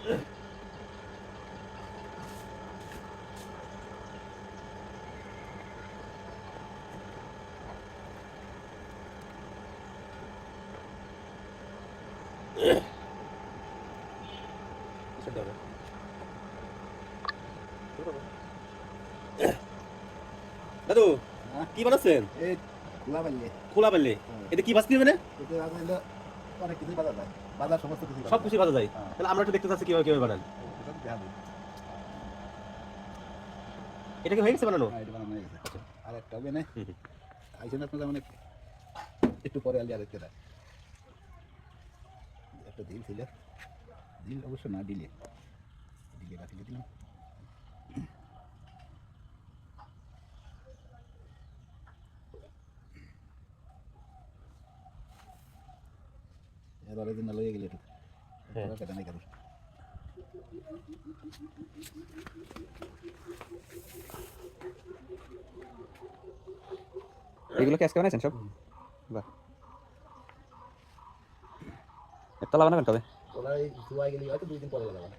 দাদু কি বানাচ্ছেন? এই খোলা পাইলে খোলা পারলে এটা কি ভাজতে হবে না? এতে আসলে অনেক কিছুই বাজা যায়, বাজার সমস্ত কিছু সব কিছু ভাজা যায়। তাহলে আমরা একটু দেখতে চাচ্ছি কিভাবে কিভাবে বানান। এটা কি হয়ে গেছে বানানো? এটা বানানো হয়ে গেছে। আর একটা হবে না আইসেন আপনারা মানে একটু পরে আলিয়া দেখতে দেয় একটা দিল ছিল, দিল অবশ্য না দিলে দিলে রাখিলে দিলাম। এবারে দিন লয়ে গেলে একটু কেটে নাই কারণ এগুলো কি আজকে বানাইছেন সব? বাহ, একতলা বানাবেন কবে? ওরা এই ধোয়া গেলে হয়তো 2 দিন পরে লাগাবেন।